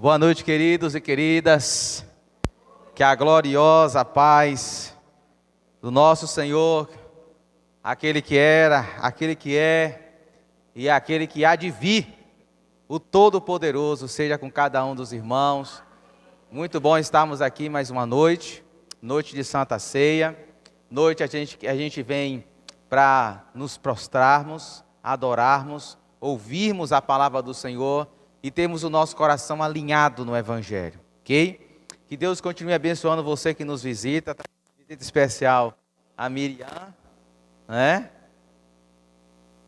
Boa noite, queridos e queridas. Que a gloriosa paz do nosso Senhor, aquele que era, aquele que é e aquele que há de vir, o Todo-Poderoso, seja com cada um dos irmãos. Muito bom estarmos aqui mais uma noite, noite de Santa Ceia, noite a gente vem para nos prostrarmos, adorarmos, ouvirmos a palavra do Senhor e termos o nosso coração alinhado no Evangelho, ok? Que Deus continue abençoando você que nos visita, visita especial a Miriam, né?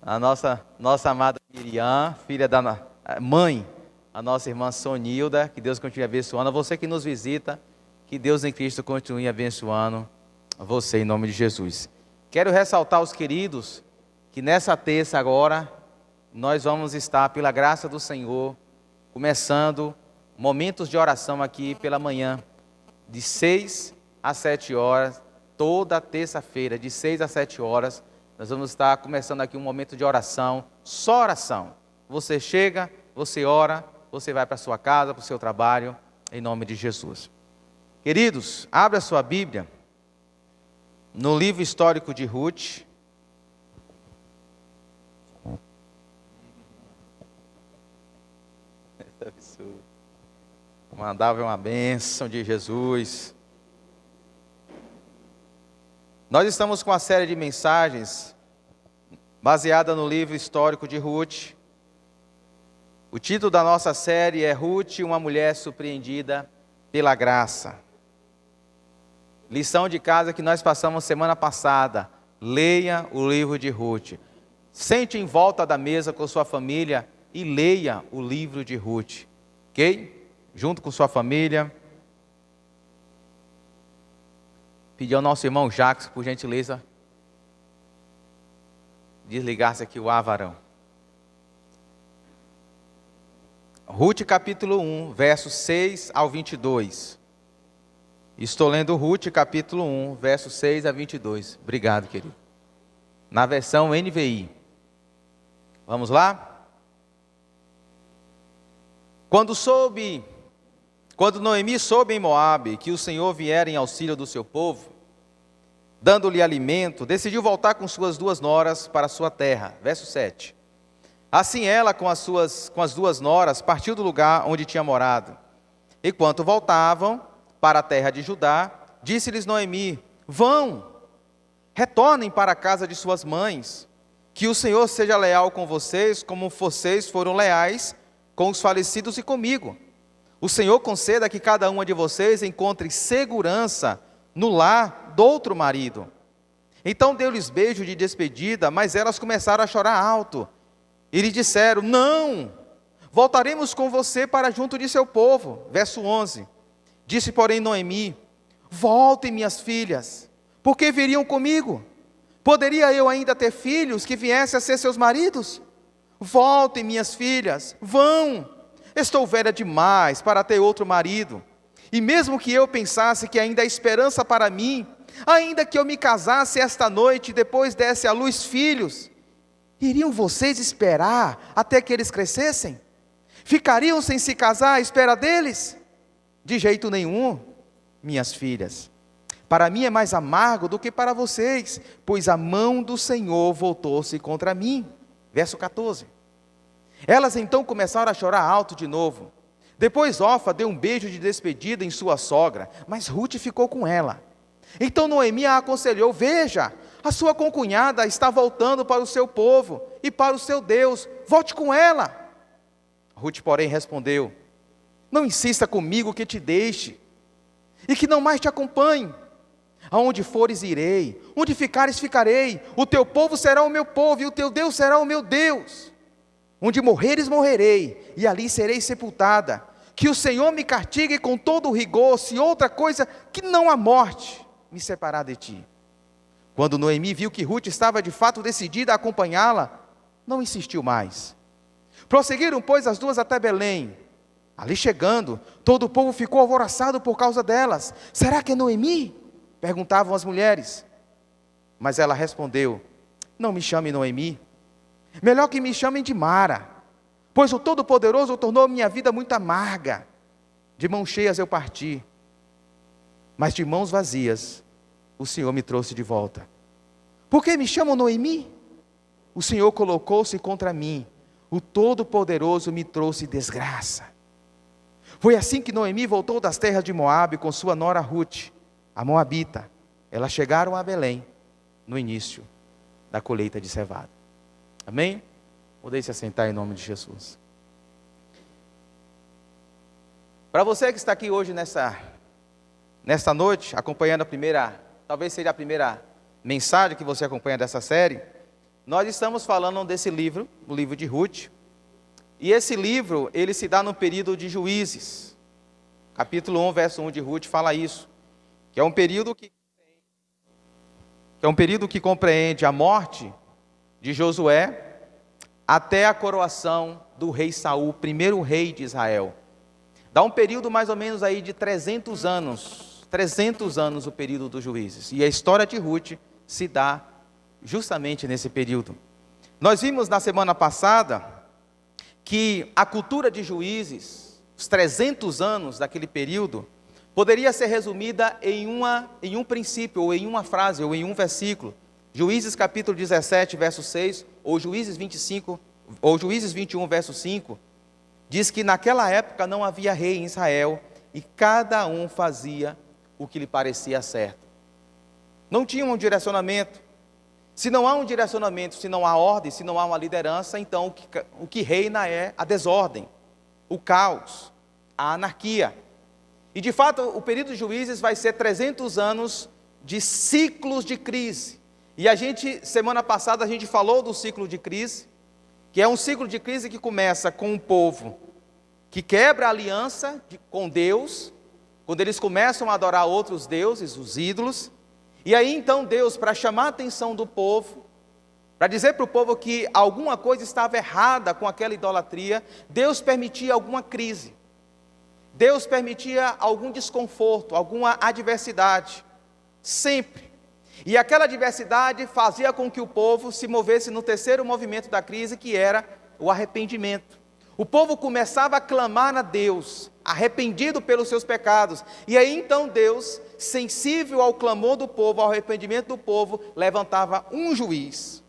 A nossa amada Miriam, filha da mãe, a nossa irmã Sonilda, que Deus continue abençoando. A você que nos visita, que Deus em Cristo continue abençoando você em nome de Jesus. Quero ressaltar aos queridos que nessa terça agora, nós vamos estar, pela graça do Senhor, começando momentos de oração aqui pela manhã, de 6 às 7 horas, toda terça-feira, de 6 às 7 horas, nós vamos estar começando aqui um momento de oração, só oração. Você chega, você ora, você vai para a sua casa, para o seu trabalho, em nome de Jesus. Queridos, abra a sua Bíblia, no livro histórico de Ruth. Mandava uma bênção de Jesus. Nós estamos com a série de mensagens baseada no livro histórico de Ruth. O título da nossa série é Ruth, uma mulher surpreendida pela graça. Lição de casa que nós passamos semana passada. Leia o livro de Ruth. Sente em volta da mesa com sua família e leia o livro de Ruth. Ok? Junto com sua família. Pedir ao nosso irmão Jacques, por gentileza, desligar-se aqui o varão. Ruth capítulo 1, versos 6 ao 22. Estou lendo Ruth capítulo 1, versos 6 a 22. Obrigado, querido. Na versão NVI. Vamos lá? Quando Noemi soube em Moabe que o Senhor viera em auxílio do seu povo, dando-lhe alimento, decidiu voltar com suas 2 noras para a sua terra. Verso 7. Assim ela, com as 2 noras, partiu do lugar onde tinha morado. Enquanto voltavam para a terra de Judá, disse-lhes Noemi: Vão, retornem para a casa de suas mães, que o Senhor seja leal com vocês, como vocês foram leais com os falecidos e comigo. O Senhor conceda que cada uma de vocês encontre segurança no lar do outro marido. Então deu-lhes beijo de despedida, mas elas começaram a chorar alto. E lhe disseram: Não, voltaremos com você para junto de seu povo. Verso 11. Disse, porém, Noemi: Voltem, minhas filhas, porque viriam comigo. Poderia eu ainda ter filhos que viessem a ser seus maridos? Voltem, minhas filhas, vão. Estou velha demais para ter outro marido. E mesmo que eu pensasse que ainda há esperança para mim, ainda que eu me casasse esta noite e depois desse à luz filhos, iriam vocês esperar até que eles crescessem? Ficariam sem se casar à espera deles? De jeito nenhum, minhas filhas. Para mim é mais amargo do que para vocês, pois a mão do Senhor voltou-se contra mim. Verso 14. Elas então começaram a chorar alto de novo. Depois Orfa deu um beijo de despedida em sua sogra, mas Ruth ficou com ela. Então Noemi a aconselhou: Veja, a sua concunhada está voltando para o seu povo e para o seu Deus, volte com ela. Ruth, porém, respondeu: Não insista comigo que te deixe, e que não mais te acompanhe. Aonde fores irei, onde ficares ficarei, o teu povo será o meu povo, e o teu Deus será o meu Deus. Onde morreres, morrerei, e ali serei sepultada. Que o Senhor me castigue com todo o rigor, se outra coisa que não a morte me separar de ti. Quando Noemi viu que Ruth estava de fato decidida a acompanhá-la, não insistiu mais. Prosseguiram, pois, as duas até Belém. Ali chegando, todo o povo ficou alvoroçado por causa delas. Será que é Noemi? Perguntavam as mulheres. Mas ela respondeu: Não me chame Noemi. Melhor que me chamem de Mara, pois o Todo-Poderoso tornou minha vida muito amarga. de mãos cheias eu parti, mas de mãos vazias o Senhor me trouxe de volta. Por que me chamam Noemi? O Senhor colocou-se contra mim, o Todo-Poderoso me trouxe desgraça. Foi assim que Noemi voltou das terras de Moabe com sua nora Ruth, a moabita. Elas chegaram a Belém no início da colheita de cevada. Amém? Podem se assentar em nome de Jesus. Para você que está aqui hoje nesta noite, acompanhando talvez seja a primeira mensagem que você acompanha dessa série, nós estamos falando desse livro, o livro de Ruth, e esse livro, ele se dá no período de Juízes, capítulo 1, verso 1 de Ruth fala isso, que é um período que compreende a morte de Josué até a coroação do rei Saul, primeiro rei de Israel. Dá um período mais ou menos aí de 300 anos o período dos juízes. E a história de Ruth se dá justamente nesse período. Nós vimos na semana passada que a cultura de juízes, os 300 anos daquele período, poderia ser resumida em um princípio, ou em uma frase, ou em um versículo. Juízes capítulo 17, verso 6, ou Juízes 21, verso 5, diz que naquela época não havia rei em Israel, e cada um fazia o que lhe parecia certo. Não tinha um direcionamento. Se não há um direcionamento, se não há ordem, se não há uma liderança, então o que reina é a desordem, o caos, a anarquia. E de fato, o período de juízes vai ser 300 anos de ciclos de crise. E semana passada, a gente falou do ciclo de crise, que é um ciclo de crise que começa com um povo que quebra a aliança com Deus, quando eles começam a adorar outros deuses, os ídolos. E aí então Deus, para chamar a atenção do povo, para dizer para o povo que alguma coisa estava errada com aquela idolatria, Deus permitia alguma crise. Deus permitia algum desconforto, alguma adversidade, sempre. E aquela adversidade fazia com que o povo se movesse no terceiro movimento da crise, que era o arrependimento. O povo começava a clamar a Deus, arrependido pelos seus pecados. E aí então Deus, sensível ao clamor do povo, ao arrependimento do povo, levantava um juiz,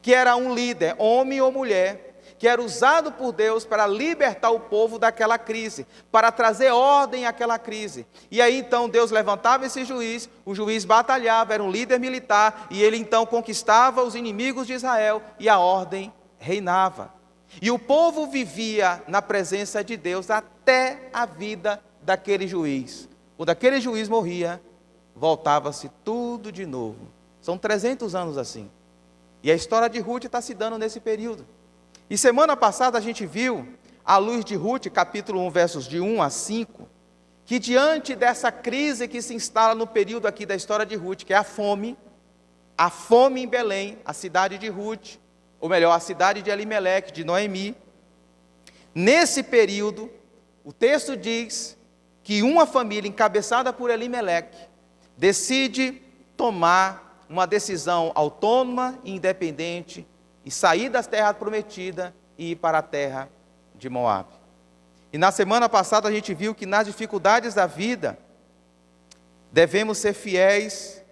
que era um líder, homem ou mulher, que era usado por Deus para libertar o povo daquela crise, para trazer ordem àquela crise. E aí então Deus levantava esse juiz, o juiz batalhava, era um líder militar, e ele então conquistava os inimigos de Israel, e a ordem reinava. E o povo vivia na presença de Deus até a vida daquele juiz. Quando aquele juiz morria, voltava-se tudo de novo. São 300 anos assim. E a história de Ruth está se dando nesse período. E semana passada a gente viu, à luz de Ruth, capítulo 1, versos de 1 a 5, que diante dessa crise que se instala no período aqui da história de Ruth, que é a fome em Belém, a cidade de Ruth, ou melhor, a cidade de Elimeleque, de Noemi. Nesse período, o texto diz que uma família encabeçada por Elimeleque decide tomar uma decisão autônoma e independente e sair das terras prometidas e ir para a terra de Moabe. E na semana passada a gente viu que nas dificuldades da vida devemos ser fiéis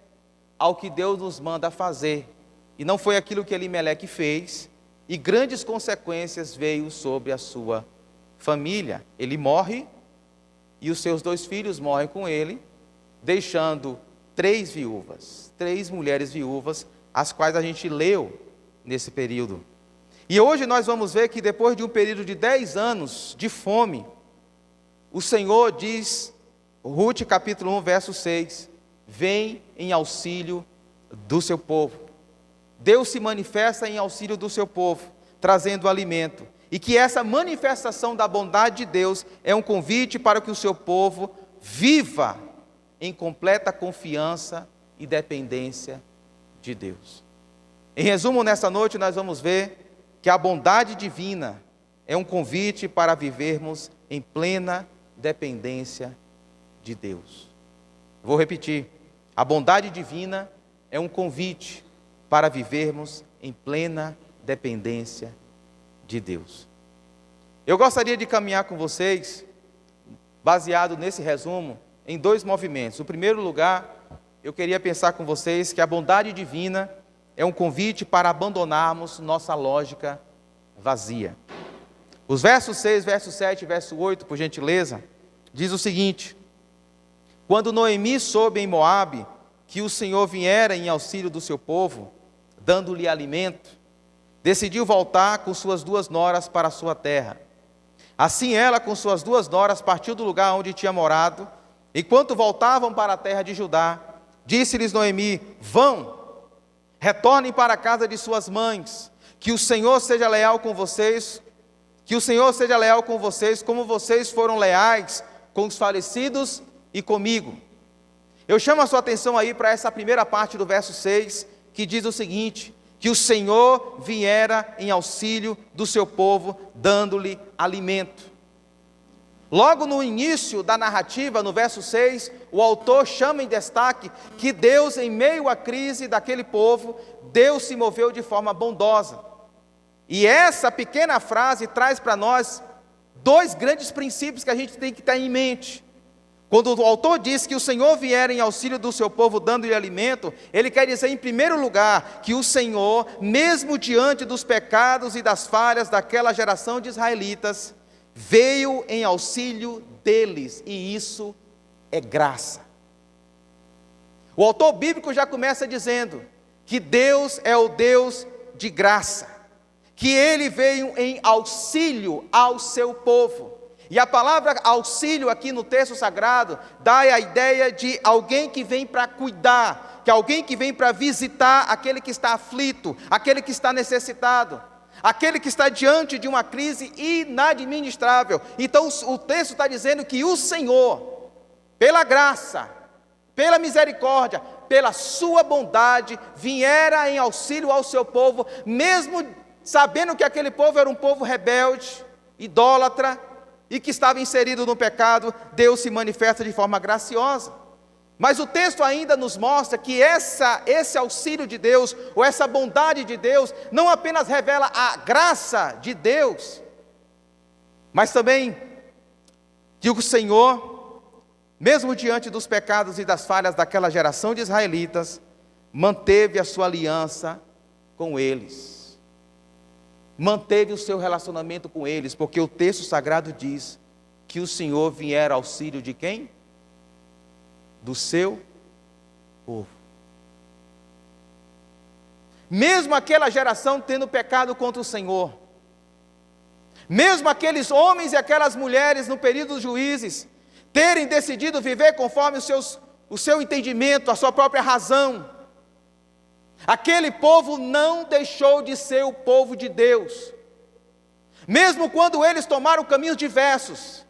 ao que Deus nos manda fazer. E não foi aquilo que Elimeleque fez, e grandes consequências veio sobre a sua família. Ele morre, e os seus 2 filhos morrem com ele, deixando 3 viúvas, 3 mulheres viúvas, as quais a gente leu nesse período. E hoje nós vamos ver que depois de um período de 10 anos de fome, o Senhor diz, Ruth capítulo 1, verso 6, vem em auxílio do seu povo. Deus se manifesta em auxílio do seu povo, trazendo alimento. E que essa manifestação da bondade de Deus é um convite para que o seu povo viva em completa confiança e dependência de Deus. Em resumo, nessa noite nós vamos ver que a bondade divina é um convite para vivermos em plena dependência de Deus. Vou repetir, a bondade divina é um convite para vivermos em plena dependência de Deus. Eu gostaria de caminhar com vocês baseado nesse resumo em dois movimentos. No primeiro lugar, eu queria pensar com vocês que a bondade divina é um convite para abandonarmos nossa lógica vazia. Os versos 6, verso 7 e verso 8, por gentileza, diz o seguinte: quando Noemi soube em Moabe que o Senhor viera em auxílio do seu povo, dando-lhe alimento, decidiu voltar com suas 2 noras para a sua terra. Assim ela, com suas 2 noras, partiu do lugar onde tinha morado. Enquanto voltavam para a terra de Judá, disse-lhes Noemi: vão, retornem para a casa de suas mães, que o Senhor seja leal com vocês, como vocês foram leais com os falecidos e comigo. Eu chamo a sua atenção aí para essa primeira parte do verso 6, que diz o seguinte: que o Senhor viera em auxílio do seu povo, dando-lhe alimento. Logo no início da narrativa, no verso 6, o autor chama em destaque que Deus, em meio à crise daquele povo, Deus se moveu de forma bondosa. E essa pequena frase traz para nós 2 grandes princípios que a gente tem que ter em mente. Quando o autor diz que o Senhor vier em auxílio do seu povo dando-lhe alimento, ele quer dizer, em primeiro lugar, que o Senhor, mesmo diante dos pecados e das falhas daquela geração de israelitas, veio em auxílio deles, e isso é graça. O autor bíblico já começa dizendo que Deus é o Deus de graça, que Ele veio em auxílio ao seu povo. E a palavra auxílio aqui no texto sagrado dá a ideia de alguém que vem para cuidar, que alguém que vem para visitar aquele que está aflito, aquele que está necessitado, aquele que está diante de uma crise inadministrável. Então o texto está dizendo que o Senhor, pela graça, pela misericórdia, pela sua bondade, viera em auxílio ao seu povo, mesmo sabendo que aquele povo era um povo rebelde, idólatra, e que estava inserido no pecado. Deus se manifesta de forma graciosa. Mas o texto ainda nos mostra que esse auxílio de Deus, ou essa bondade de Deus, não apenas revela a graça de Deus, mas também que o Senhor, mesmo diante dos pecados e das falhas daquela geração de israelitas, manteve a sua aliança com eles. Manteve o seu relacionamento com eles, porque o texto sagrado diz que o Senhor viera ao auxílio de quem? Do seu povo. Mesmo aquela geração tendo pecado contra o Senhor, mesmo aqueles homens e aquelas mulheres no período dos juízes terem decidido viver conforme o seu entendimento, a sua própria razão, aquele povo não deixou de ser o povo de Deus. Mesmo quando eles tomaram caminhos diversos,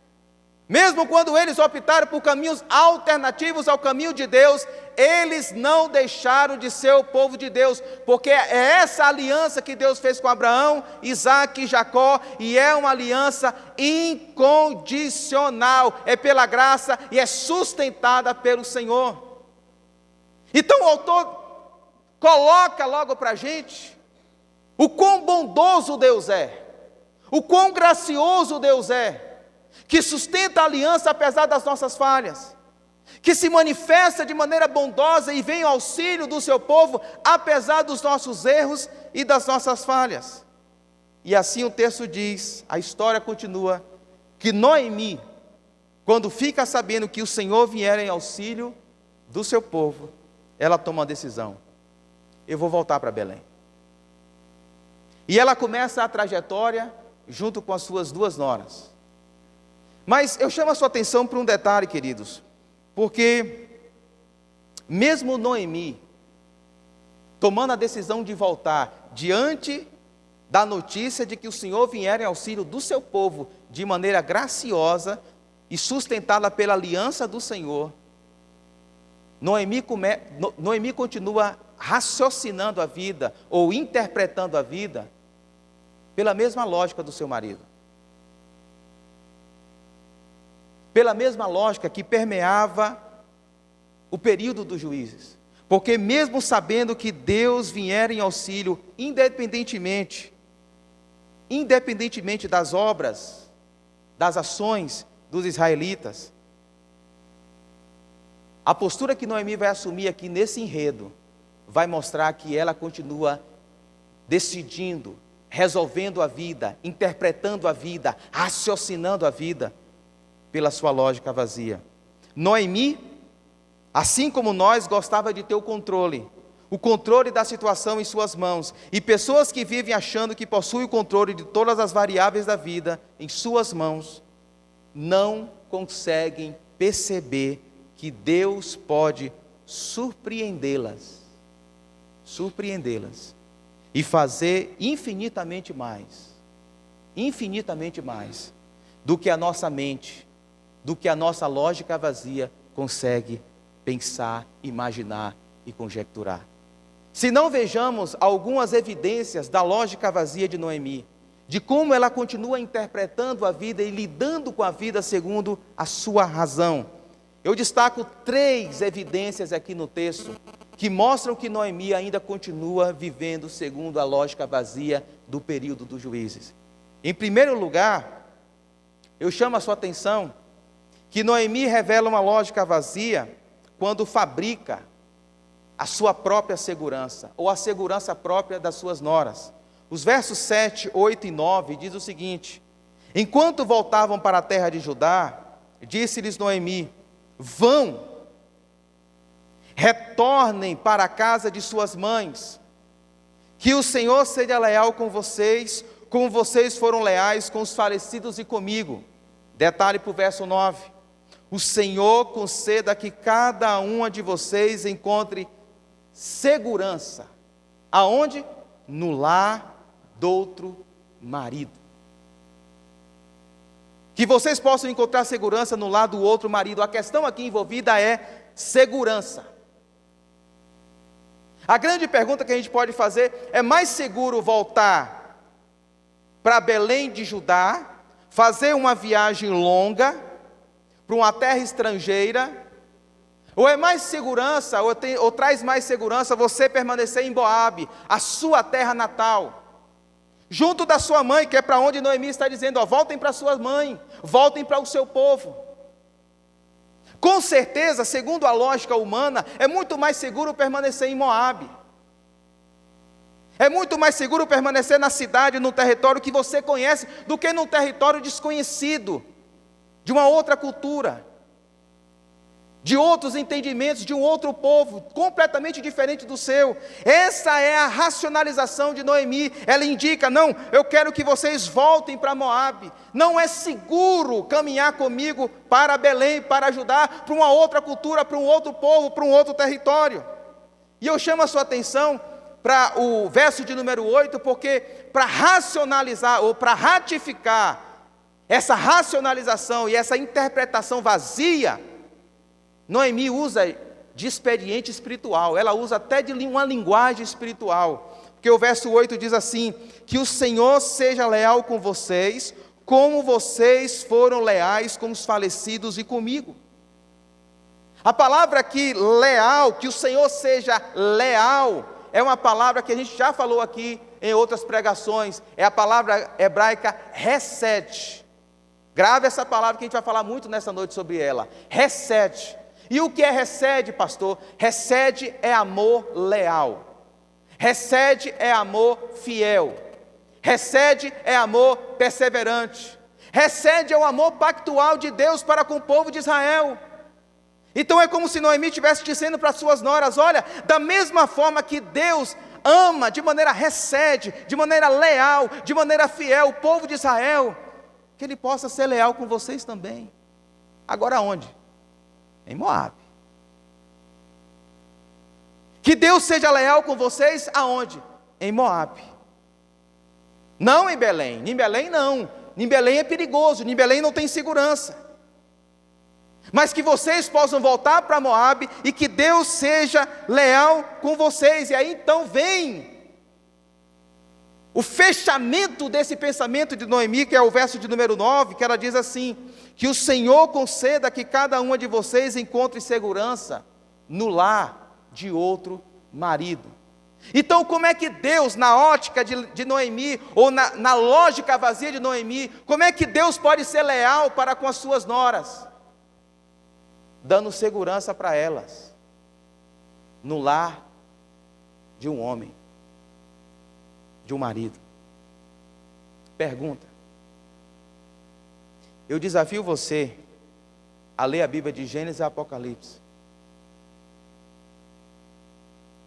mesmo quando eles optaram por caminhos alternativos ao caminho de Deus, eles não deixaram de ser o povo de Deus, porque é essa aliança que Deus fez com Abraão, Isaque e Jacó, e é uma aliança incondicional, é pela graça e é sustentada pelo Senhor. Então o autor coloca logo para a gente o quão bondoso Deus é, o quão gracioso Deus é, que sustenta a aliança apesar das nossas falhas, que se manifesta de maneira bondosa e vem ao auxílio do seu povo, apesar dos nossos erros e das nossas falhas. E assim o texto diz, a história continua, que Noemi, quando fica sabendo que o Senhor vier em auxílio do seu povo, ela toma uma decisão: eu vou voltar para Belém. E ela começa a trajetória junto com as suas 2 noras. Mas eu chamo a sua atenção para um detalhe, queridos, porque mesmo Noemi, tomando a decisão de voltar, diante da notícia de que o Senhor vier em auxílio do seu povo, de maneira graciosa e sustentada pela aliança do Senhor, Noemi continua raciocinando a vida, ou interpretando a vida, pela mesma lógica do seu marido. Pela mesma lógica que permeava o período dos juízes. Porque mesmo sabendo que Deus vier em auxílio, independentemente das obras, das ações dos israelitas. A postura que Noemi vai assumir aqui nesse enredo vai mostrar que ela continua decidindo, resolvendo a vida, interpretando a vida, raciocinando a vida pela sua lógica vazia. Noemi, assim como nós, gostava de ter o controle da situação em suas mãos. E pessoas que vivem achando que possuem o controle de todas as variáveis da vida em suas mãos, não conseguem perceber que Deus pode surpreendê-las e fazer infinitamente mais do que a nossa mente, do que a nossa lógica vazia consegue pensar, imaginar e conjecturar. Se não vejamos algumas evidências da lógica vazia de Noemi, de como ela continua interpretando a vida e lidando com a vida segundo a sua razão, eu destaco 3 evidências aqui no texto, que mostram que Noemi ainda continua vivendo segundo a lógica vazia do período dos juízes. Em primeiro lugar, eu chamo a sua atenção que Noemi revela uma lógica vazia quando fabrica a sua própria segurança, ou a segurança própria das suas noras. Os versos 7, 8 e 9 diz o seguinte: enquanto voltavam para a terra de Judá, disse-lhes Noemi: vão, retornem para a casa de suas mães, que o Senhor seja leal com vocês, como vocês foram leais com os falecidos e comigo. Detalhe para o verso 9: o Senhor conceda que cada uma de vocês encontre segurança. Aonde? No lar do outro marido. Que vocês possam encontrar segurança no lar do outro marido. A questão aqui envolvida é segurança. A grande pergunta que a gente pode fazer é: mais seguro voltar para Belém de Judá, fazer uma viagem longa para uma terra estrangeira, ou é mais segurança, ou traz mais segurança você permanecer em Moabe, a sua terra natal, junto da sua mãe, que é para onde Noemi está dizendo: ó, voltem para sua mãe, voltem para o seu povo. Com certeza, segundo a lógica humana, é muito mais seguro permanecer em Moabe. É muito mais seguro permanecer na cidade, no território que você conhece, do que num território desconhecido, de uma outra cultura, de outros entendimentos, de um outro povo, completamente diferente do seu. Essa é a racionalização de Noemi. Ela indica: não, eu quero que vocês voltem para Moabe. Não é seguro caminhar comigo para Belém, para ajudar, para uma outra cultura, para um outro povo, para um outro território. E eu chamo a sua atenção para o verso de número 8, porque para racionalizar, ou para ratificar essa racionalização e essa interpretação vazia, Noemi usa de expediente espiritual, ela usa até de uma linguagem espiritual, porque o verso 8 diz assim: que o Senhor seja leal com vocês, como vocês foram leais com os falecidos e comigo. A palavra aqui, leal, que o Senhor seja leal, é uma palavra que a gente já falou aqui em outras pregações, é a palavra hebraica hesed. Grave essa palavra que a gente vai falar muito nessa noite sobre ela, hesed. E o que é hesed, pastor? Hesed é amor leal, hesed é amor fiel, hesed é amor perseverante, hesed é o amor pactual de Deus para com o povo de Israel. Então é como se Noemi estivesse dizendo para suas noras: olha, da mesma forma que Deus ama de maneira hesed, de maneira leal, de maneira fiel o povo de Israel, que Ele possa ser leal com vocês também. Agora onde? Em Moabe. Que Deus seja leal com vocês aonde? Em Moabe. Não em Belém. Em Belém não. Em Belém é perigoso. Em Belém não tem segurança. Mas que vocês possam voltar para Moabe e que Deus seja leal com vocês. E aí então vem o fechamento desse pensamento de Noemi, que é o verso de número 9, que ela diz assim: que o Senhor conceda que cada uma de vocês encontre segurança no lar de outro marido. Então, como é que Deus, na ótica de Noemi, ou na lógica vazia de Noemi, como é que Deus pode ser leal para com as suas noras? Dando segurança para elas, no lar de um homem, de um marido. Pergunta: eu desafio você a ler a Bíblia de Gênesis e Apocalipse.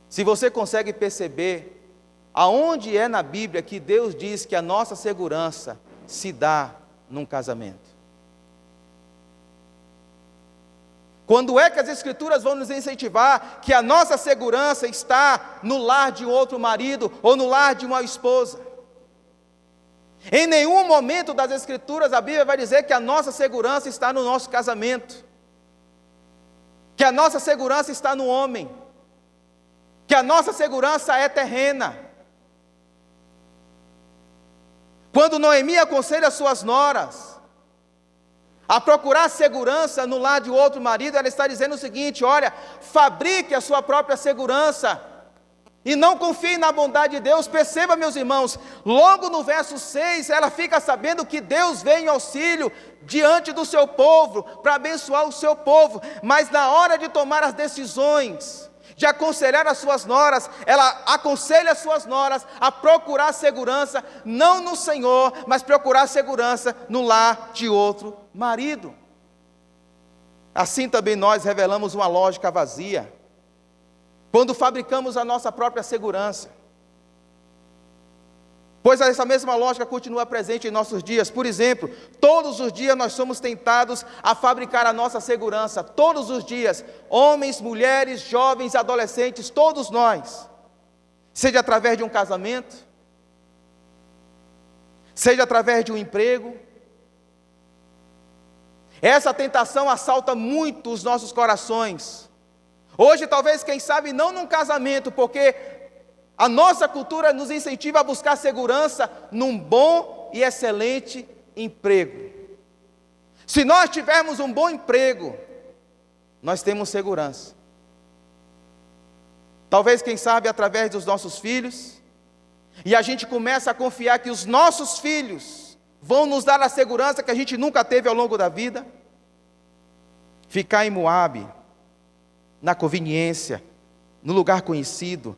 Se você consegue perceber aonde é na Bíblia que Deus diz que a nossa segurança se dá num casamento. Quando é que as Escrituras vão nos incentivar que a nossa segurança está no lar de um outro marido ou no lar de uma esposa? Em nenhum momento das Escrituras a Bíblia vai dizer que a nossa segurança está no nosso casamento, que a nossa segurança está no homem, que a nossa segurança é terrena. Quando Noemi aconselha suas noras a procurar segurança no lar de outro marido, ela está dizendo o seguinte: olha, fabrique a sua própria segurança e não confie na bondade de Deus. Perceba, meus irmãos, logo no verso 6, ela fica sabendo que Deus vem em auxílio diante do seu povo, para abençoar o seu povo, mas na hora de tomar as decisões, de aconselhar as suas noras, ela aconselha as suas noras a procurar segurança, não no Senhor, mas procurar segurança no lar de outro marido. Assim também nós revelamos uma lógica vazia, quando fabricamos a nossa própria segurança, pois essa mesma lógica continua presente em nossos dias. Por exemplo, todos os dias nós somos tentados a fabricar a nossa segurança, todos os dias, homens, mulheres, jovens, adolescentes, todos nós, seja através de um casamento, seja através de um emprego. Essa tentação assalta muito os nossos corações. Hoje, talvez, quem sabe, não num casamento, porque a nossa cultura nos incentiva a buscar segurança num bom e excelente emprego. Se nós tivermos um bom emprego, nós temos segurança. Talvez, quem sabe, através dos nossos filhos, e a gente começa a confiar que os nossos filhos vão nos dar a segurança que a gente nunca teve ao longo da vida. Ficar em Moabe, na conveniência, no lugar conhecido,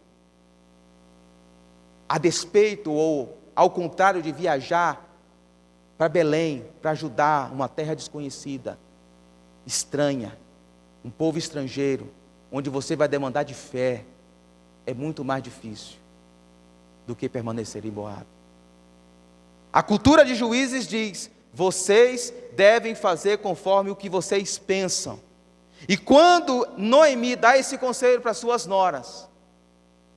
a despeito ou ao contrário de viajar para Belém, para ajudar uma terra desconhecida, estranha, um povo estrangeiro, onde você vai demandar de fé, é muito mais difícil do que permanecer em Moabe. A cultura de Juízes diz: vocês devem fazer conforme o que vocês pensam. E quando Noemi dá esse conselho para suas noras,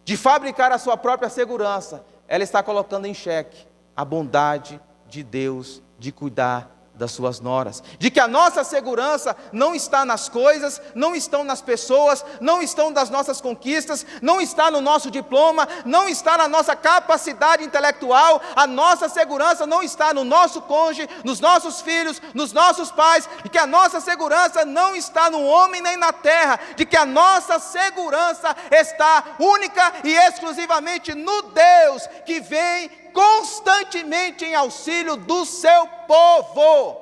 de fabricar a sua própria segurança, ela está colocando em xeque a bondade de Deus de cuidar das suas noras, de que a nossa segurança não está nas coisas, não estão nas pessoas, não estão nas nossas conquistas, não está no nosso diploma, não está na nossa capacidade intelectual. A nossa segurança não está no nosso cônjuge, nos nossos filhos, nos nossos pais, e que a nossa segurança não está no homem nem na terra, de que a nossa segurança está única e exclusivamente no Deus que vem constantemente em auxílio do seu povo.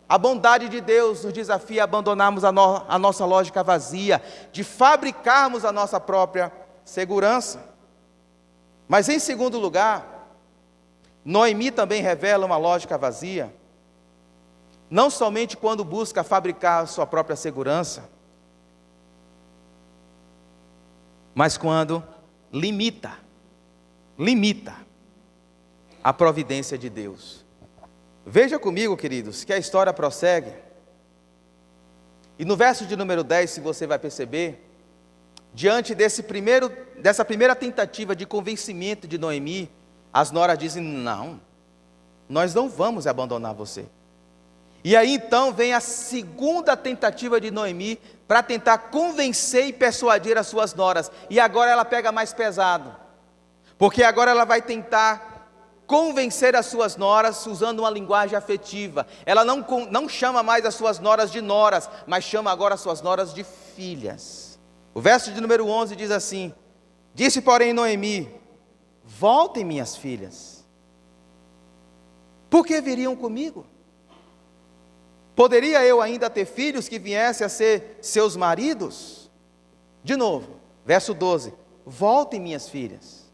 A bondade de Deus nos desafia a abandonarmos a nossa lógica vazia, de fabricarmos a nossa própria segurança. Mas em segundo lugar, Noemi também revela uma lógica vazia, não somente quando busca fabricar a sua própria segurança, mas quando limita a providência de Deus. Veja comigo, queridos, que a história prossegue. E no verso de número 10, se você vai perceber, diante dessa primeira tentativa de convencimento de Noemi, as noras dizem: não, nós não vamos abandonar você. E aí então vem a segunda tentativa de Noemi para tentar convencer e persuadir as suas noras. E agora ela pega mais pesado, porque agora ela vai tentar convencer as suas noras usando uma linguagem afetiva. Ela não chama mais as suas noras de noras, mas chama agora as suas noras de filhas. O verso de número 11 diz assim: Disse, porém, Noemi: voltem, minhas filhas. Por que viriam comigo? Poderia eu ainda ter filhos que viessem a ser seus maridos? De novo, verso 12: voltem, minhas filhas.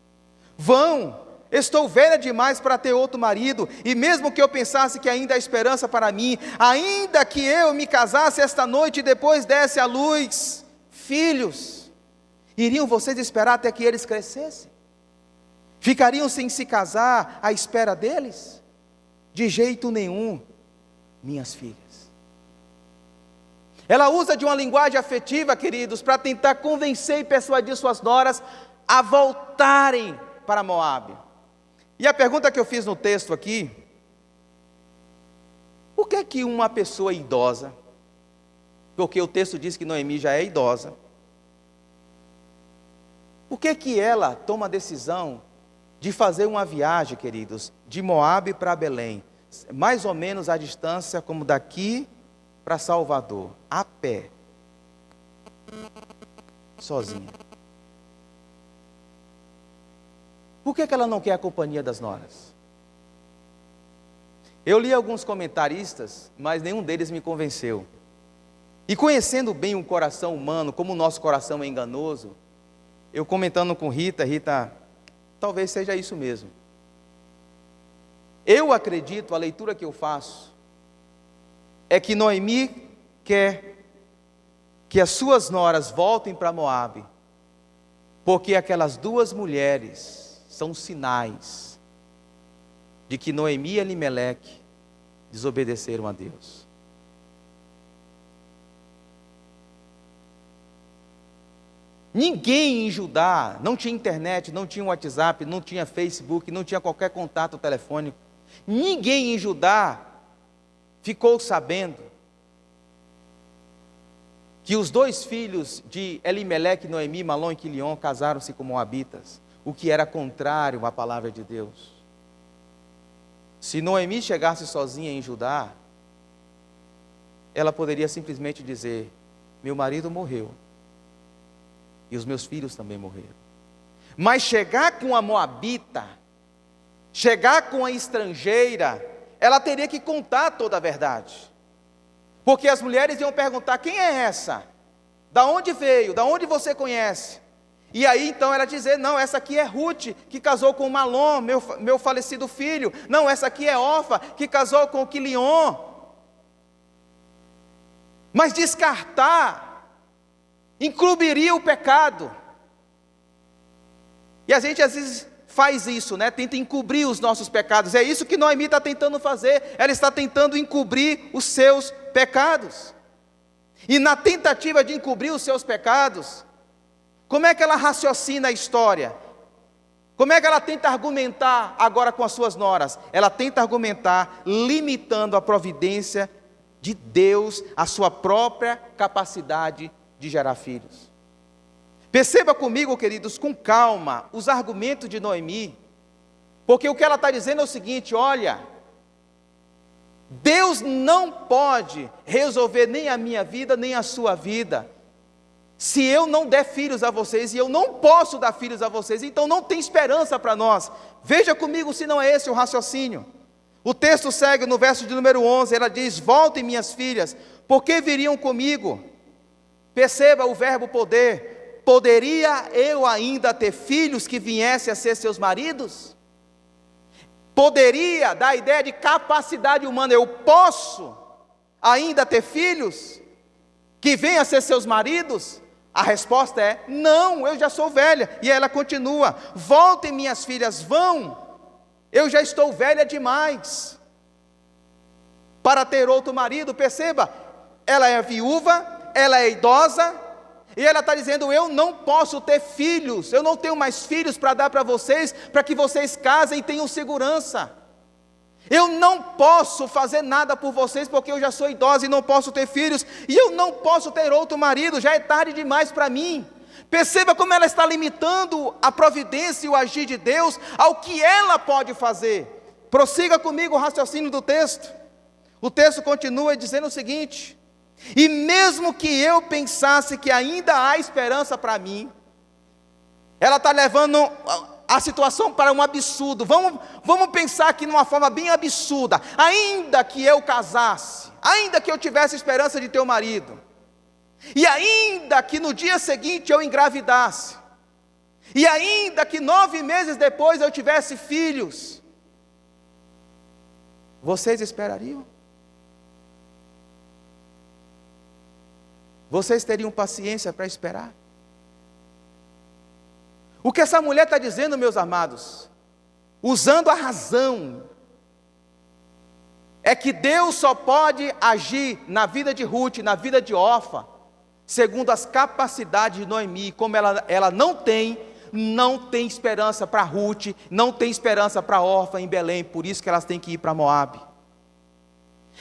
Vão, estou velha demais para ter outro marido, e mesmo que eu pensasse que ainda há esperança para mim, ainda que eu me casasse esta noite e depois desse à luz filhos, iriam vocês esperar até que eles crescessem? Ficariam sem se casar à espera deles? De jeito nenhum, minhas filhas. Ela usa de uma linguagem afetiva, queridos, para tentar convencer e persuadir suas noras a voltarem para Moabe. E a pergunta que eu fiz no texto aqui: por que que uma pessoa idosa, porque o texto diz que Noemi já é idosa, por que que ela toma a decisão de fazer uma viagem, queridos, de Moabe para Belém, mais ou menos a distância como daqui para Salvador, a pé, sozinha? Por que ela não quer a companhia das noras? Eu li alguns comentaristas, mas nenhum deles me convenceu. E conhecendo bem o coração humano, como o nosso coração é enganoso, eu comentando com Rita, talvez seja isso mesmo. Eu acredito, a leitura que eu faço, é que Noemi quer que as suas noras voltem para Moabe, porque aquelas duas mulheres são sinais de que Noemi e Elimeleque desobedeceram a Deus. Ninguém em Judá, não tinha internet, não tinha WhatsApp, não tinha Facebook, não tinha qualquer contato telefônico. Ninguém em Judá ficou sabendo que os dois filhos de Elimeleque, Noemi, Malom e Quilion, casaram-se com moabitas, o que era contrário à palavra de Deus. Se Noemi chegasse sozinha em Judá, ela poderia simplesmente dizer: meu marido morreu, e os meus filhos também morreram. Mas chegar com a moabita, chegar com a estrangeira, ela teria que contar toda a verdade. Porque as mulheres iam perguntar: quem é essa? Da onde veio? Da onde você conhece? E aí então ela dizer: não, essa aqui é Ruth, que casou com Malom, meu falecido filho. Não, essa aqui é Orfa, que casou com Quilion. Mas descartar encobriria o pecado. E a gente às vezes faz isso, né? Tenta encobrir os nossos pecados. É isso que Noemi está tentando fazer. Ela está tentando encobrir os seus pecados. E na tentativa de encobrir os seus pecados, como é que ela raciocina a história? Como é que ela tenta argumentar agora com as suas noras? Ela tenta argumentar limitando a providência de Deus, a sua própria capacidade de gerar filhos. Perceba comigo, queridos, com calma, os argumentos de Noemi, porque o que ela está dizendo é o seguinte: olha, Deus não pode resolver nem a minha vida, nem a sua vida, se eu não der filhos a vocês, e eu não posso dar filhos a vocês, então não tem esperança para nós. Veja comigo se não é esse o raciocínio. O texto segue no verso de número 11, ela diz: voltem, minhas filhas, porque viriam comigo? Perceba o verbo poder. Poderia eu ainda ter filhos que viessem a ser seus maridos? Poderia dar a ideia de capacidade humana. Eu posso ainda ter filhos que venham a ser seus maridos? A resposta é: não, eu já sou velha. E ela continua: voltem, minhas filhas, vão, eu já estou velha demais para ter outro marido. Perceba, ela é viúva, ela é idosa, e ela está dizendo: eu não posso ter filhos, eu não tenho mais filhos para dar para vocês, para que vocês casem e tenham segurança. Eu não posso fazer nada por vocês, porque eu já sou idosa e não posso ter filhos, e eu não posso ter outro marido, já é tarde demais para mim. Perceba como ela está limitando a providência e o agir de Deus ao que ela pode fazer. Prossiga comigo o raciocínio do texto. O texto continua dizendo o seguinte: e mesmo que eu pensasse que ainda há esperança para mim, Ela está levando a situação para um absurdo. Vamos pensar aqui numa forma bem absurda. Ainda que eu casasse, ainda que eu tivesse esperança de ter um marido, e ainda que no dia seguinte eu engravidasse, e ainda que 9 meses depois eu tivesse filhos, vocês esperariam? Vocês teriam paciência para esperar? O que essa mulher está dizendo, meus amados, usando a razão, é que Deus só pode agir na vida de Ruth, na vida de Orfa, segundo as capacidades de Noemi. Como ela não tem esperança para Ruth, não tem esperança para Orfa em Belém, por isso que elas têm que ir para Moabe.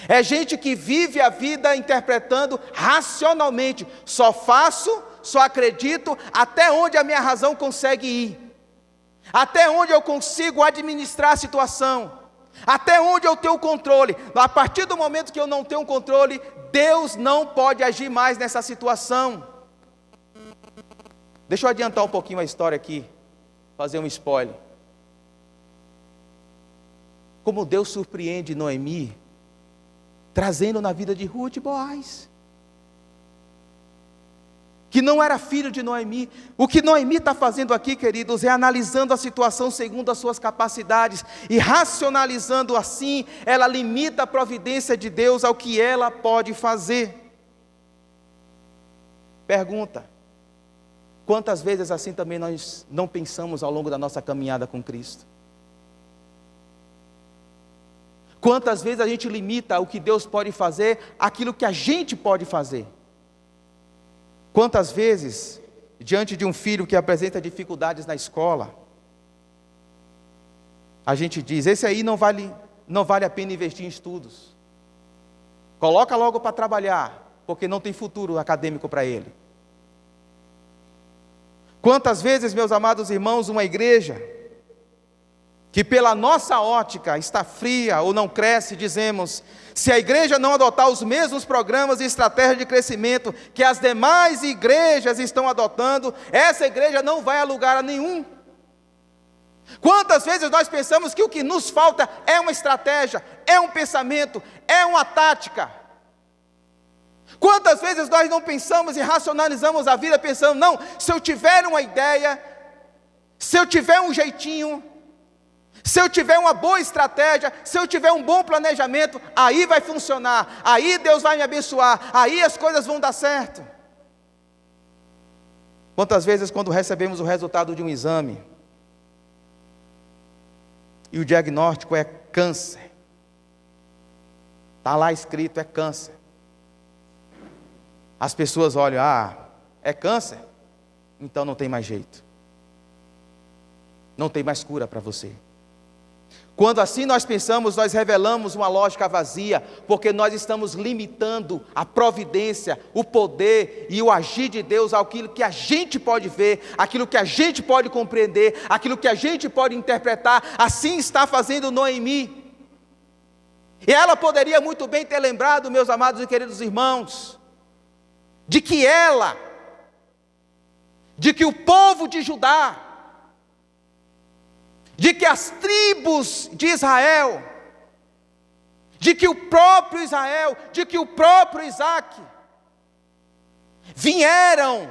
É gente que vive a vida interpretando racionalmente, só faço, só acredito até onde a minha razão consegue ir, até onde eu consigo administrar a situação, até onde eu tenho controle. A partir do momento que eu não tenho controle, Deus não pode agir mais nessa situação. Deixa eu adiantar um pouquinho a história aqui, fazer um spoiler. Como Deus surpreende Noemi, trazendo na vida de Ruth Boaz, que não era filho de Noemi. O que Noemi está fazendo aqui, queridos, é analisando a situação segundo as suas capacidades, e racionalizando assim, ela limita a providência de Deus ao que ela pode fazer. Pergunta: quantas vezes assim também nós não pensamos ao longo da nossa caminhada com Cristo? Quantas vezes a gente limita o que Deus pode fazer, aquilo que a gente pode fazer? Quantas vezes, diante de um filho que apresenta dificuldades na escola, a gente diz: esse aí não vale a pena investir em estudos, coloca logo para trabalhar, porque não tem futuro acadêmico para ele. Quantas vezes, meus amados irmãos, uma igreja que pela nossa ótica está fria ou não cresce, dizemos: se a igreja não adotar os mesmos programas e estratégias de crescimento que as demais igrejas estão adotando, essa igreja não vai a lugar nenhum. Quantas vezes nós pensamos que o que nos falta é uma estratégia, é um pensamento, é uma tática? Quantas vezes nós não pensamos e racionalizamos a vida pensando: não, se eu tiver uma ideia, se eu tiver um jeitinho, se eu tiver uma boa estratégia, se eu tiver um bom planejamento, aí vai funcionar, aí Deus vai me abençoar, aí as coisas vão dar certo. Quantas vezes, quando recebemos o resultado de um exame, e o diagnóstico é câncer, está lá escrito: é câncer, as pessoas olham: é câncer? Então não tem mais jeito, não tem mais cura para você. Quando assim nós pensamos, nós revelamos uma lógica vazia, porque nós estamos limitando a providência, o poder e o agir de Deus àquilo que a gente pode ver, aquilo que a gente pode compreender, aquilo que a gente pode interpretar. Assim está fazendo Noemi. E ela poderia muito bem ter lembrado, meus amados e queridos irmãos, de que o povo de Judá, de que as tribos de Israel, de que o próprio Israel, de que o próprio Isaac, vieram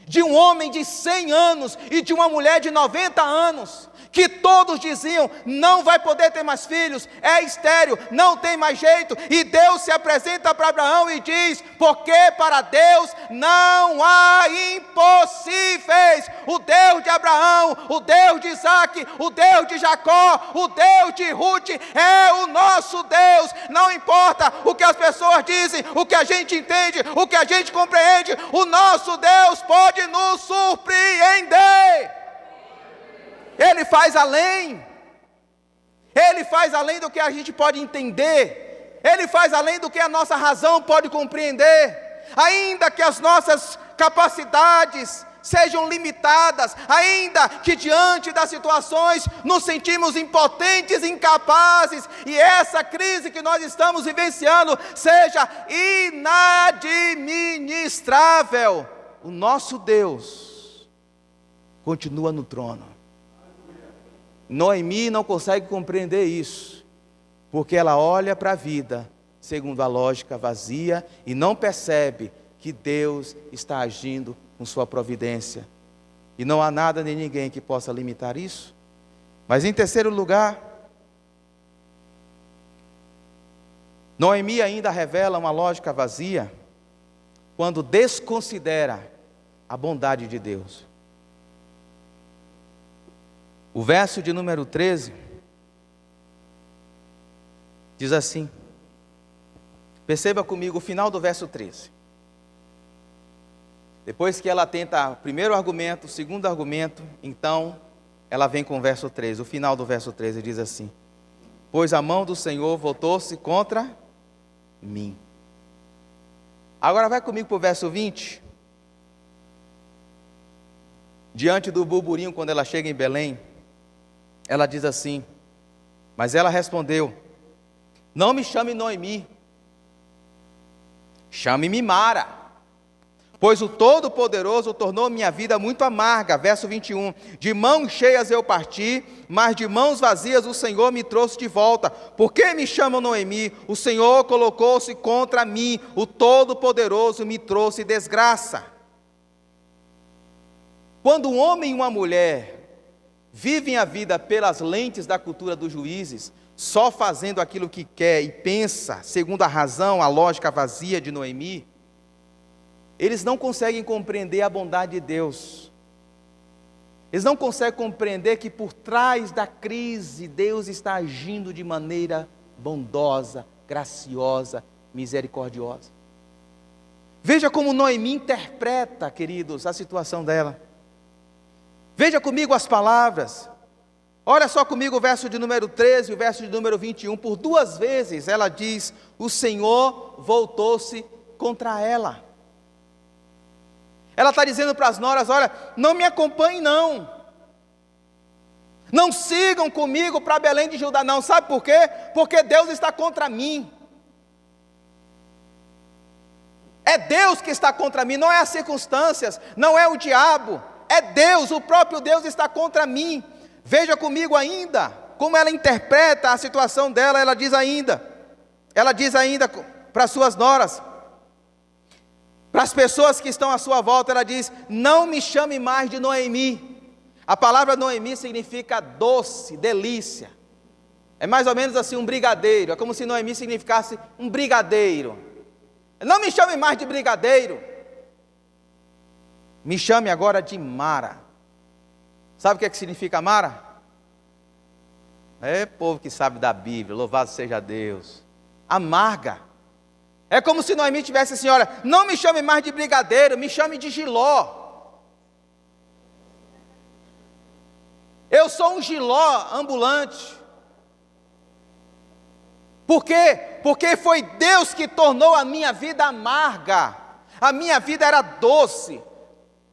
de um homem de 100 anos e de uma mulher de 90 anos, que todos diziam: não vai poder ter mais filhos, é estéril, não tem mais jeito. E Deus se apresenta para Abraão e diz: porque para Deus não há impossíveis. O Deus de Abraão, o Deus de Isaac, o Deus de Jacó, o Deus de Ruth é o nosso Deus. Não importa o que as pessoas dizem, o que a gente entende, o que a gente compreende, o nosso Deus pode nos surpreender. Ele faz além do que a gente pode entender, Ele faz além do que a nossa razão pode compreender. Ainda que as nossas capacidades sejam limitadas, ainda que diante das situações nos sentimos impotentes, incapazes, e essa crise que nós estamos vivenciando seja inadministrável, o nosso Deus continua no trono. Noemi não consegue compreender isso, porque ela olha para a vida segundo a lógica vazia e não percebe que Deus está agindo com sua providência. E não há nada nem ninguém que possa limitar isso. Mas em terceiro lugar, Noemi ainda revela uma lógica vazia quando desconsidera a bondade de Deus. O verso de número 13 diz assim, perceba comigo o final do verso 13. Depois que ela tenta o primeiro argumento, o segundo argumento, então ela vem com o verso 13. O final do verso 13 diz assim: pois a mão do Senhor voltou-se contra mim. Agora vai comigo para o verso 20. Diante do burburinho, quando ela chega em Belém, ela diz assim, mas ela respondeu, não me chame Noemi, chame-me Mara, pois o Todo-Poderoso tornou minha vida muito amarga. Verso 21, de mãos cheias eu parti, mas de mãos vazias o Senhor me trouxe de volta. Por que me chamam Noemi? O Senhor colocou-se contra mim, o Todo-Poderoso me trouxe desgraça. Quando um homem e uma mulher vivem a vida pelas lentes da cultura dos juízes, só fazendo aquilo que quer e pensa, segundo a razão, a lógica vazia de Noemi, eles não conseguem compreender a bondade de Deus. Eles não conseguem compreender que por trás da crise, Deus está agindo de maneira bondosa, graciosa, misericordiosa. Veja como Noemi interpreta, queridos, a situação dela. Veja comigo as palavras. Olha só comigo o verso de número 13 e o verso de número 21. Por duas vezes ela diz, o Senhor voltou-se contra ela. Ela está dizendo para as noras, olha, não me acompanhem não. Não sigam comigo para Belém de Judá não. Sabe por quê? Porque Deus está contra mim. É Deus que está contra mim, não é as circunstâncias, não é o diabo. É Deus, o próprio Deus está contra mim. Veja comigo ainda, como ela interpreta a situação dela. Ela diz ainda para as suas noras, para as pessoas que estão à sua volta, ela diz, não me chame mais de Noemi. A palavra Noemi significa doce, delícia. É mais ou menos assim um brigadeiro, é como se Noemi significasse um brigadeiro. Não me chame mais de brigadeiro, me chame agora de Mara. Sabe o que significa Mara? É povo que sabe da Bíblia, louvado seja Deus. Amarga. É como se Noemi tivesse assim, olha, não me chame mais de brigadeiro, me chame de Giló. Eu sou um Giló ambulante. Por quê? Porque foi Deus que tornou a minha vida amarga. A minha vida era doce.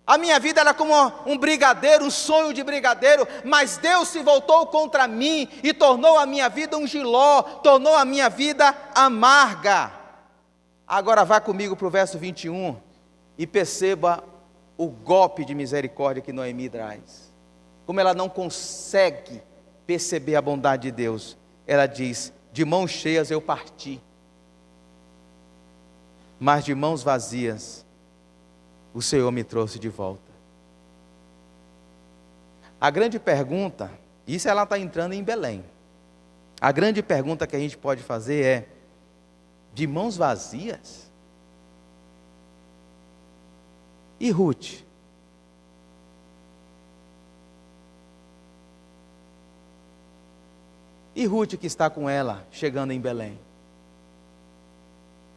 A minha vida era como um brigadeiro, um sonho de brigadeiro, mas Deus se voltou contra mim e tornou a minha vida um Giló, tornou a minha vida amarga. Agora vá comigo para o verso 21 e perceba o golpe de misericórdia que Noemi traz. Como ela não consegue perceber a bondade de Deus. Ela diz, de mãos cheias eu parti, mas de mãos vazias o Senhor me trouxe de volta. A grande pergunta, isso ela está entrando em Belém. A grande pergunta que a gente pode fazer é, de mãos vazias? E Ruth? E Ruth que está com ela, chegando em Belém?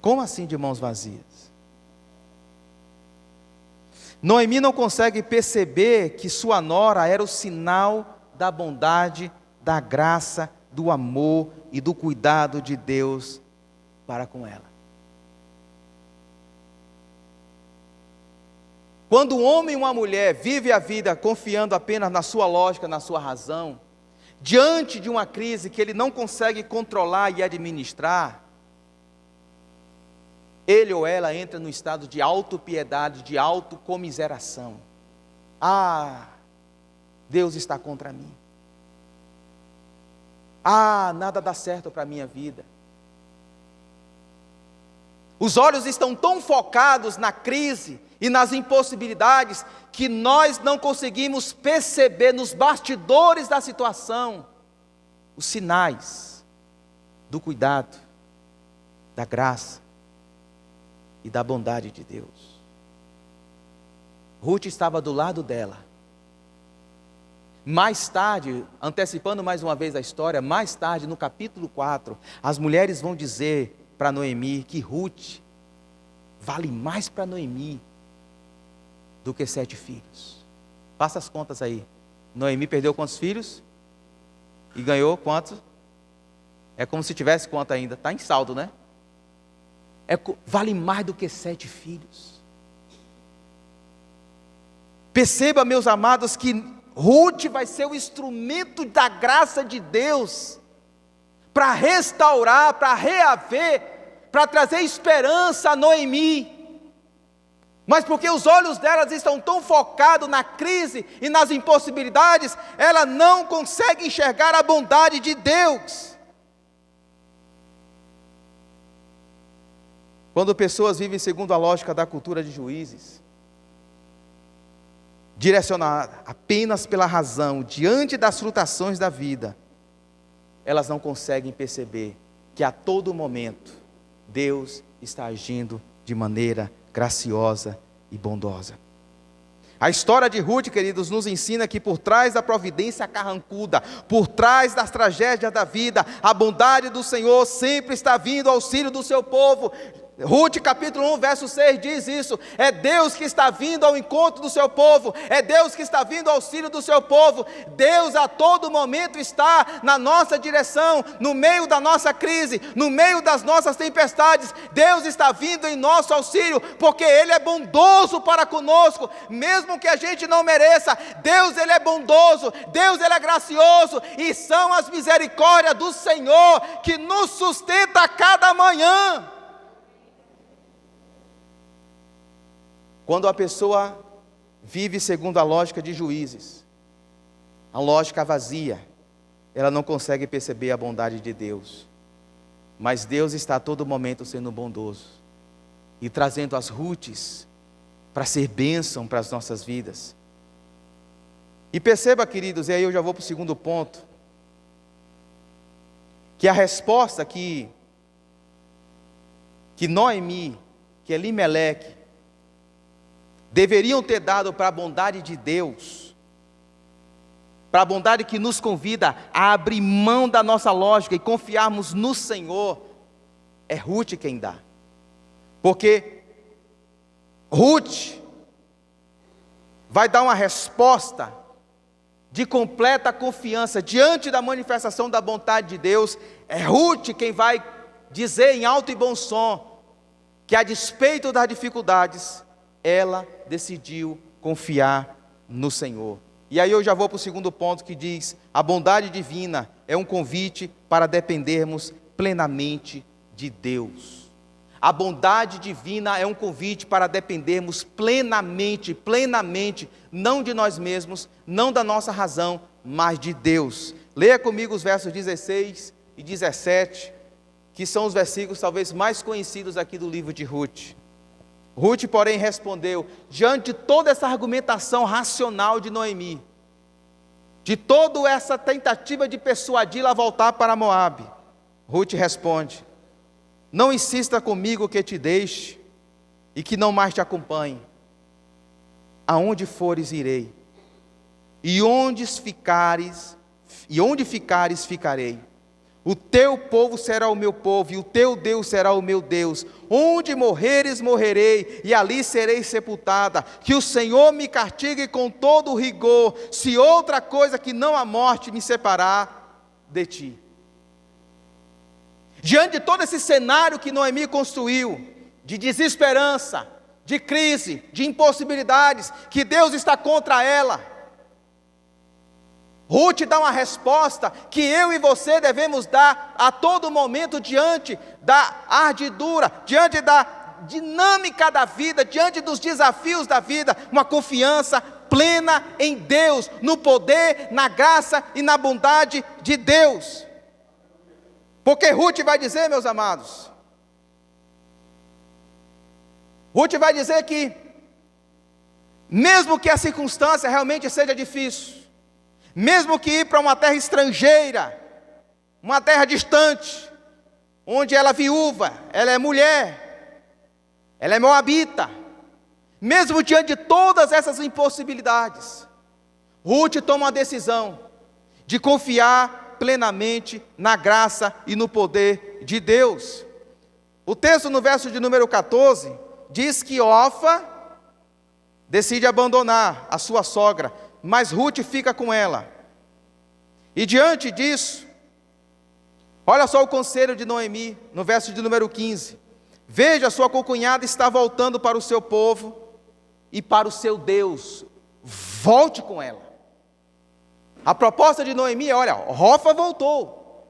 Como assim de mãos vazias? Noemi não consegue perceber que sua nora era o sinal da bondade, da graça, do amor e do cuidado de Deus para com ela. Quando um homem e uma mulher vivem a vida confiando apenas na sua lógica, na sua razão, diante de uma crise que ele não consegue controlar e administrar, ele ou ela entra no estado de autopiedade, de autocomiseração. Ah, Deus está contra mim. Ah, nada dá certo para a minha vida. Os olhos estão tão focados na crise e nas impossibilidades que nós não conseguimos perceber nos bastidores da situação os sinais do cuidado, da graça e da bondade de Deus. Ruth estava do lado dela. Mais tarde, antecipando mais uma vez a história, mais tarde no capítulo 4, as mulheres vão dizer para Noemi que Ruth vale mais para Noemi do que 7 filhos. Faça as contas aí. Noemi perdeu quantos filhos? E ganhou quantos? É como se tivesse conta ainda. Está em saldo, né? Vale mais do que 7 filhos. Perceba, meus amados, que Ruth vai ser o instrumento da graça de Deus para restaurar, para reaver, para trazer esperança a Noemi. Mas porque os olhos delas estão tão focados na crise e nas impossibilidades, ela não consegue enxergar a bondade de Deus. Quando pessoas vivem segundo a lógica da cultura de juízes, direcionada apenas pela razão, diante das frutações da vida, elas não conseguem perceber que a todo momento Deus está agindo de maneira graciosa e bondosa. A história de Ruth, queridos, nos ensina que por trás da providência carrancuda, por trás das tragédias da vida, a bondade do Senhor sempre está vindo ao auxílio do seu povo. Ruth capítulo 1 verso 6 diz isso, é Deus que está vindo ao encontro do seu povo, é Deus que está vindo ao auxílio do seu povo. Deus a todo momento está na nossa direção, no meio da nossa crise, no meio das nossas tempestades. Deus está vindo em nosso auxílio, porque Ele é bondoso para conosco, mesmo que a gente não mereça. Deus Ele é bondoso, Deus Ele é gracioso, e são as misericórdias do Senhor que nos sustenta a cada manhã. Quando a pessoa vive segundo a lógica de juízes, a lógica vazia, ela não consegue perceber a bondade de Deus. Mas Deus está a todo momento sendo bondoso e trazendo as Ruths para ser bênção para as nossas vidas. E perceba, queridos, e aí eu já vou para o segundo ponto, que a resposta que Noemi, que Elimeleque, deveriam ter dado para a bondade de Deus, para a bondade que nos convida a abrir mão da nossa lógica e confiarmos no Senhor, é Ruth quem dá. Porque Ruth vai dar uma resposta de completa confiança diante da manifestação da bondade de Deus. É Ruth quem vai dizer em alto e bom som que, a despeito das dificuldades, ela decidiu confiar no Senhor. E aí eu já vou para o segundo ponto, que diz: a bondade divina é um convite para dependermos plenamente de Deus. A bondade divina é um convite para dependermos plenamente, não de nós mesmos, não da nossa razão, mas de Deus. Leia comigo os versos 16 e 17, que são os versículos talvez mais conhecidos aqui do livro de Ruth. Ruth, porém, respondeu, diante de toda essa argumentação racional de Noemi, de toda essa tentativa de persuadi-la a voltar para Moabe, Ruth responde: não insista comigo que te deixe e que não mais te acompanhe. Aonde fores, irei, e onde ficares, ficarei. O teu povo será o meu povo, e o teu Deus será o meu Deus. Onde morreres, morrerei, e ali serei sepultada. Que o Senhor me castigue com todo o rigor, se outra coisa que não a morte me separar de ti. Diante de todo esse cenário que Noemi construiu, de desesperança, de crise, de impossibilidades, que Deus está contra ela, Ruth dá uma resposta que eu e você devemos dar a todo momento diante da ardidura, diante dinâmica da vida, diante dos desafios da vida, uma confiança plena em Deus, no poder, na graça e na bondade de Deus. Porque Ruth vai dizer, meus amados, Ruth vai dizer que, mesmo que a circunstância realmente seja difícil, mesmo que ir para uma terra estrangeira, uma terra distante, onde ela é viúva, ela é mulher, ela é moabita, mesmo diante de todas essas impossibilidades, Ruth toma uma decisão de confiar plenamente na graça e no poder de Deus. O texto no verso de número 14, diz que Orfa decide abandonar a sua sogra, mas Ruth fica com ela. E diante disso, olha só o conselho de Noemi, no verso de número 15. Veja, sua concunhada está voltando para o seu povo e para o seu Deus. Volte com ela. A proposta de Noemi é, olha, Orfa voltou.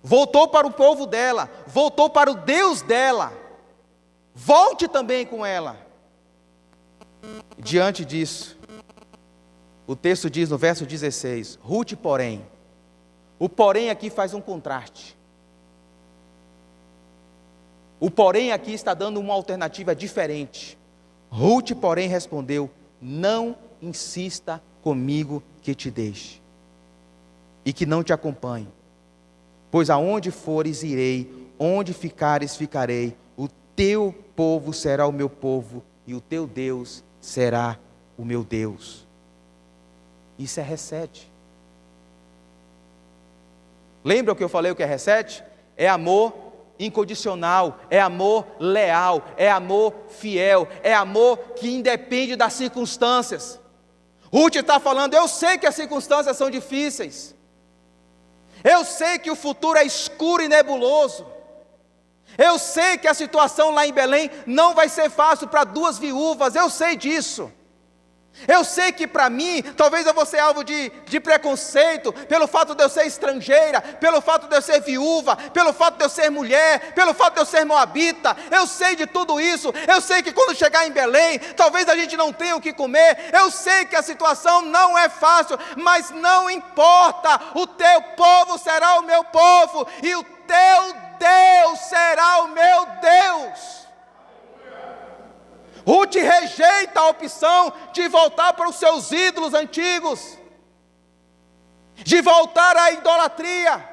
Voltou para o povo dela, voltou para o Deus dela. Volte também com ela. Diante disso, o texto diz no verso 16, Ruth, porém, o porém aqui faz um contraste. O porém aqui está dando uma alternativa diferente. Ruth, porém, respondeu, não insista comigo que te deixe, e que não te acompanhe, pois aonde fores irei, onde ficares ficarei, o teu povo será o meu povo, e o teu Deus será o meu Deus. Isso é reset. Lembra o que eu falei o que é reset? É amor incondicional, é amor leal, é amor fiel, é amor que independe das circunstâncias. Ruth está falando, eu sei que as circunstâncias são difíceis, eu sei que o futuro é escuro e nebuloso, eu sei que a situação lá em Belém não vai ser fácil para duas viúvas, eu sei disso. Eu sei que para mim, talvez eu vou ser alvo de preconceito, pelo fato de eu ser estrangeira, pelo fato de eu ser viúva, pelo fato de eu ser mulher, pelo fato de eu ser moabita, eu sei de tudo isso, eu sei que quando chegar em Belém, talvez a gente não tenha o que comer, eu sei que a situação não é fácil, mas não importa, o teu povo será o meu povo, e o teu Deus será o meu Deus. Ruth rejeita a opção de voltar para os seus ídolos antigos, de voltar à idolatria,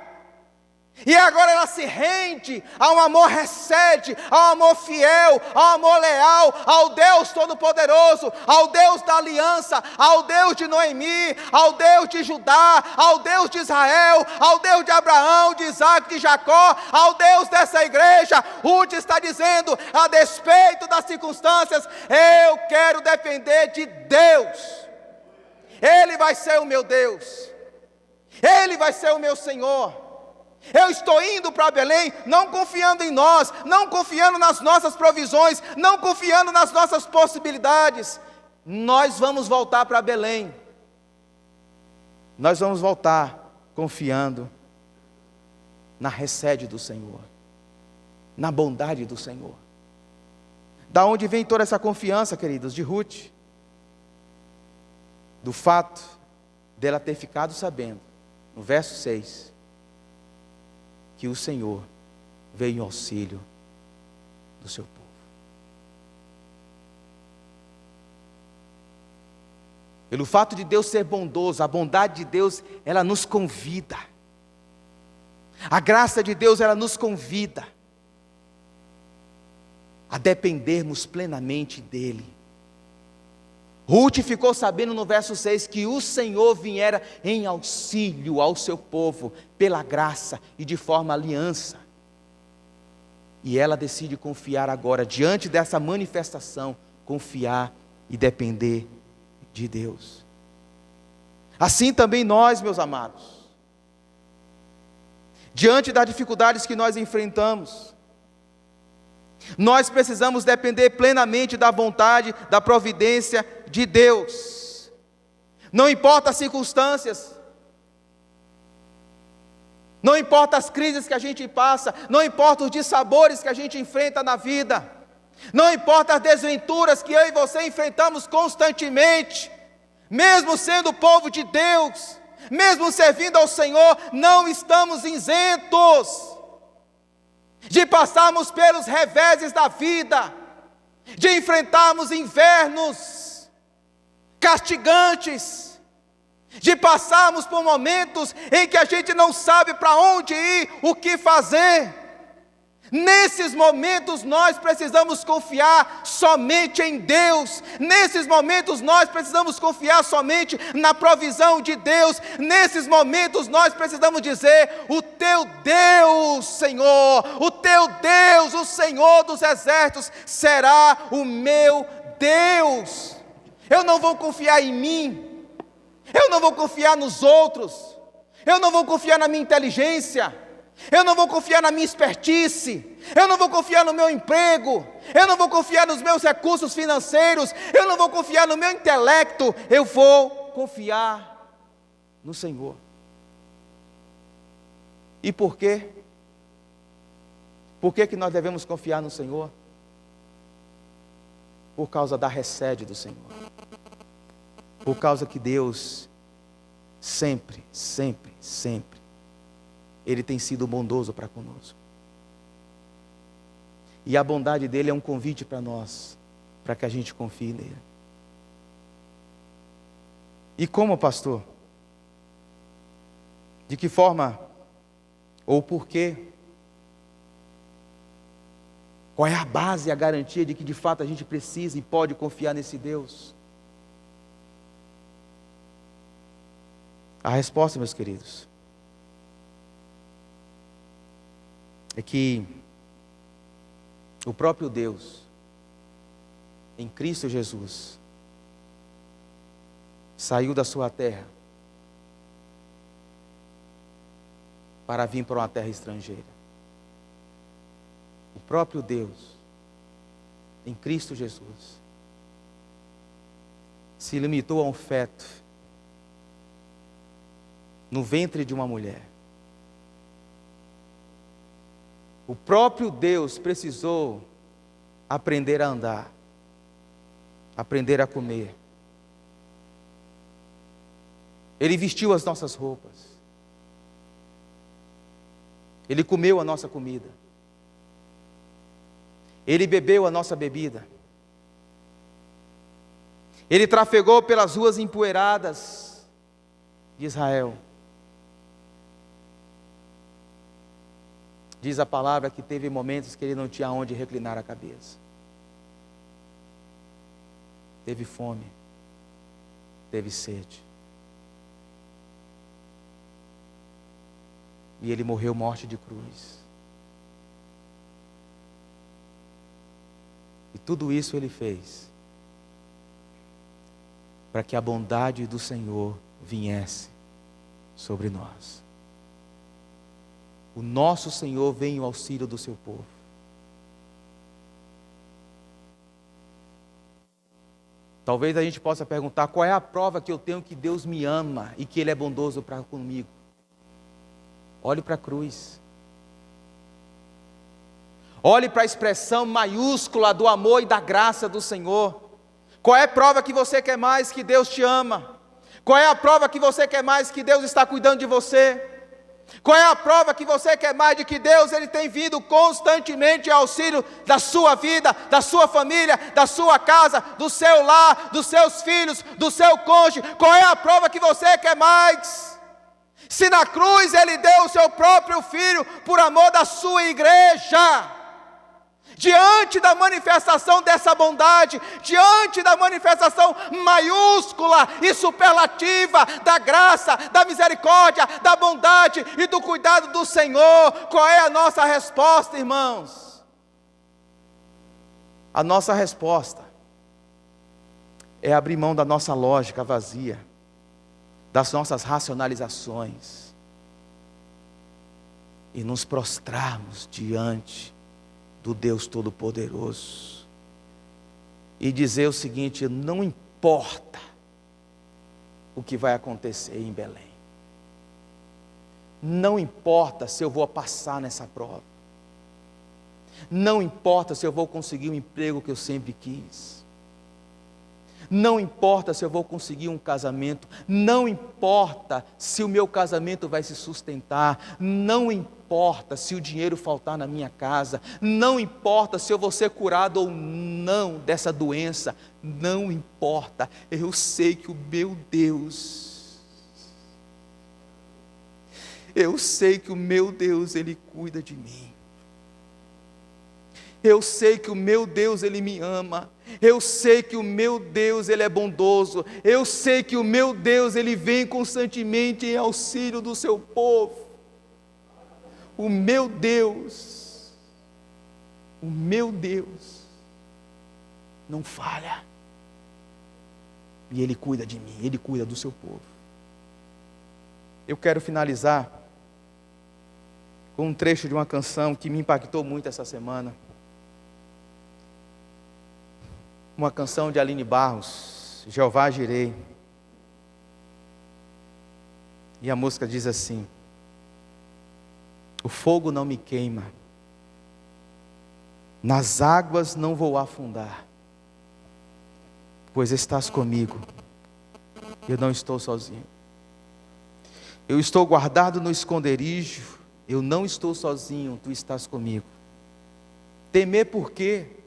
e agora ela se rende a um amor recede, ao amor fiel, ao amor leal, ao Deus Todo-Poderoso, ao Deus da aliança, ao Deus de Noemi, ao Deus de Judá, ao Deus de Israel, ao Deus de Abraão, de Isaac, de Jacó, ao Deus dessa igreja. Ruth está dizendo, a despeito das circunstâncias, eu quero depender de Deus. Ele vai ser o meu Deus, Ele vai ser o meu Senhor. Eu estou indo para Belém, não confiando em nós, não confiando nas nossas provisões, não confiando nas nossas possibilidades. Nós vamos voltar para Belém. Nós vamos voltar confiando na recede do Senhor, na bondade do Senhor. Da onde vem toda essa confiança, queridos, de Ruth? Do fato dela ter ficado sabendo, no verso 6, que o Senhor veio em auxílio do seu povo. Pelo fato de Deus ser bondoso, a bondade de Deus, ela nos convida. A graça de Deus, ela nos convida a dependermos plenamente dEle. Ruth ficou sabendo no verso 6 que o Senhor viera em auxílio ao seu povo, pela graça e de forma aliança. E ela decide confiar agora, diante dessa manifestação, confiar e depender de Deus. Assim também nós, meus amados, diante das dificuldades que nós enfrentamos, nós precisamos depender plenamente da vontade, da providência de Deus. Não importa as circunstâncias, não importa as crises que a gente passa, não importa os dissabores que a gente enfrenta na vida, Não importa as desventuras que eu e você enfrentamos constantemente, mesmo sendo povo de Deus, mesmo servindo ao Senhor, não estamos isentos de passarmos pelos reveses da vida, de enfrentarmos invernos castigantes, de passarmos por momentos em que a gente não sabe para onde ir, o que fazer. Nesses momentos nós precisamos confiar somente em Deus. Nesses momentos nós precisamos confiar somente na provisão de Deus. Nesses momentos nós precisamos dizer: o teu Deus, Senhor, o teu Deus, o Senhor dos exércitos, será o meu Deus. Eu não vou confiar em mim, eu não vou confiar nos outros, eu não vou confiar na minha inteligência, eu não vou confiar na minha expertise, eu não vou confiar no meu emprego, eu não vou confiar nos meus recursos financeiros, eu não vou confiar no meu intelecto, eu vou confiar no Senhor. E por quê? Por que nós devemos confiar no Senhor? Por causa da recede do Senhor. Por causa que Deus sempre, sempre, sempre, Ele tem sido bondoso para conosco. E a bondade dEle é um convite para nós, para que a gente confie nele. E como, pastor? De que forma? Ou por quê? Qual é a base e a garantia de que de fato a gente precisa e pode confiar nesse Deus? A resposta, meus queridos, é que o próprio Deus, em Cristo Jesus, saiu da sua terra para vir para uma terra estrangeira. O próprio Deus, em Cristo Jesus, se limitou a um feto no ventre de uma mulher. O próprio Deus precisou aprender a andar, aprender a comer. Ele vestiu as nossas roupas. Ele comeu a nossa comida. Ele bebeu a nossa bebida. Ele trafegou pelas ruas empoeiradas de Israel. Diz a palavra que teve momentos que ele não tinha onde reclinar a cabeça. Teve fome, teve sede. E ele morreu morte de cruz. E tudo isso ele fez para que a bondade do Senhor viesse sobre nós. O nosso Senhor vem em auxílio do seu povo. Talvez a gente possa perguntar: qual é a prova que eu tenho que Deus me ama e que Ele é bondoso para comigo? Olhe para a cruz. Olhe para a expressão maiúscula do amor e da graça do Senhor. Qual é a prova que você quer mais que Deus te ama? Qual é a prova que você quer mais que Deus está cuidando de você? Qual é a prova que você quer mais de que Deus ele tem vindo constantemente em auxílio da sua vida, da sua família, da sua casa, do seu lar, dos seus filhos, do seu cônjuge? Qual é a prova que você quer mais? Se na cruz ele deu o seu próprio filho por amor da sua igreja, diante da manifestação dessa bondade, diante da manifestação maiúscula e superlativa da graça, da misericórdia, da bondade e do cuidado do Senhor, qual é a nossa resposta, irmãos? A nossa resposta é abrir mão da nossa lógica vazia, das nossas racionalizações e nos prostrarmos diante do Deus Todo-Poderoso e dizer o seguinte: não importa o que vai acontecer em Belém, não importa se eu vou passar nessa prova, Não importa se eu vou conseguir o emprego que eu sempre quis. Não importa se eu vou conseguir um casamento. Não importa se o meu casamento vai se sustentar. Não importa se o dinheiro faltar na minha casa. Não importa se eu vou ser curado ou não dessa doença. Não importa. Eu sei que o meu Deus, Ele cuida de mim. Eu sei que o meu Deus, Ele me ama. Eu sei que o meu Deus, Ele é bondoso. Eu sei que o meu Deus, Ele vem constantemente em auxílio do seu povo. O meu Deus não falha. E Ele cuida de mim, Ele cuida do seu povo. Eu quero finalizar com um trecho de uma canção que me impactou muito essa semana. Uma canção de Aline Barros, Jeová Jireh. E a música diz assim: o fogo não me queima, nas águas não vou afundar, pois estás comigo, eu não estou sozinho. Eu estou guardado no esconderijo, eu não estou sozinho, tu estás comigo. Temer por quê?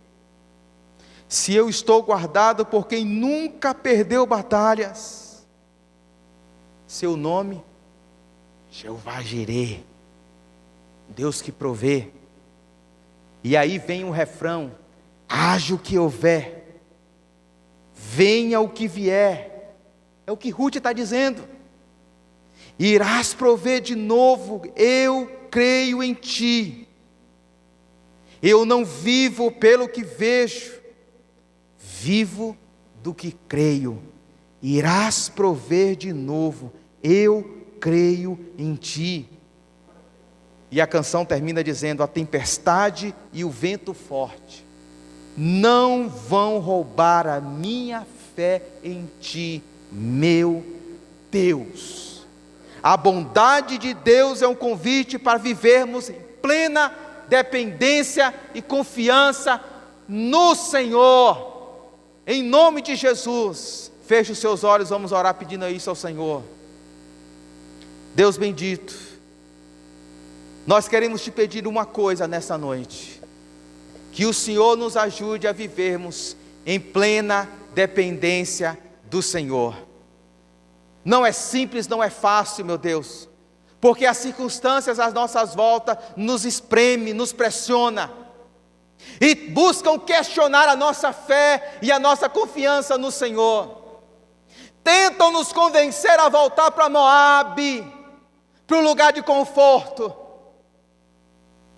Se eu estou guardado por quem nunca perdeu batalhas. Seu nome, Jeová Jireh, Deus que provê. E aí vem o refrão: haja o que houver, venha o que vier. É o que Ruth está dizendo. Irás prover de novo, eu creio em ti. Eu não vivo pelo que vejo, vivo do que creio. Irás prover de novo, eu creio em ti. E a canção termina dizendo: a tempestade e o vento forte não vão roubar a minha fé em ti, meu Deus. A bondade de Deus é um convite para vivermos em plena dependência e confiança no Senhor. Em nome de Jesus, feche os seus olhos, vamos orar pedindo isso ao Senhor. Deus bendito, nós queremos te pedir uma coisa nessa noite: que o Senhor nos ajude a vivermos em plena dependência do Senhor. Não é simples, não é fácil, meu Deus, porque as circunstâncias às nossas voltas nos espreme, nos pressiona, e buscam questionar a nossa fé e a nossa confiança no Senhor. Tentam nos convencer a voltar para Moabe, para o lugar de conforto,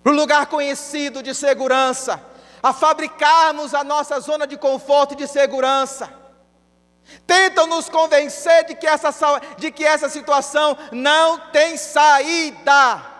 para o lugar conhecido de segurança, a fabricarmos a nossa zona de conforto e de segurança. Tentam nos convencer de que essa situação não tem saída.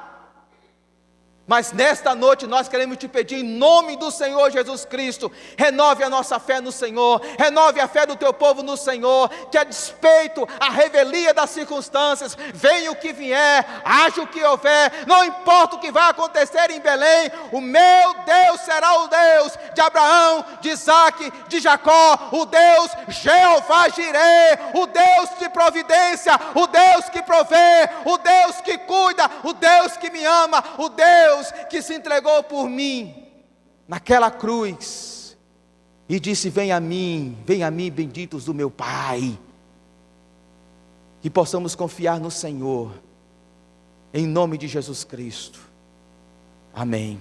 Mas nesta noite nós queremos te pedir, em nome do Senhor Jesus Cristo, renove a nossa fé no Senhor, renove a fé do teu povo no Senhor, que a despeito, a revelia das circunstâncias, venha o que vier, haja o que houver, não importa o que vai acontecer em Belém, o meu Deus será o Deus de Abraão, de Isaque, de Jacó, o Deus Jeová Jireh, o Deus de providência, o Deus que provê, o Deus que cuida, o Deus que me ama, o Deus que se entregou por mim naquela cruz e disse: vem a mim, benditos do meu Pai. Que possamos confiar no Senhor, em nome de Jesus Cristo. Amém.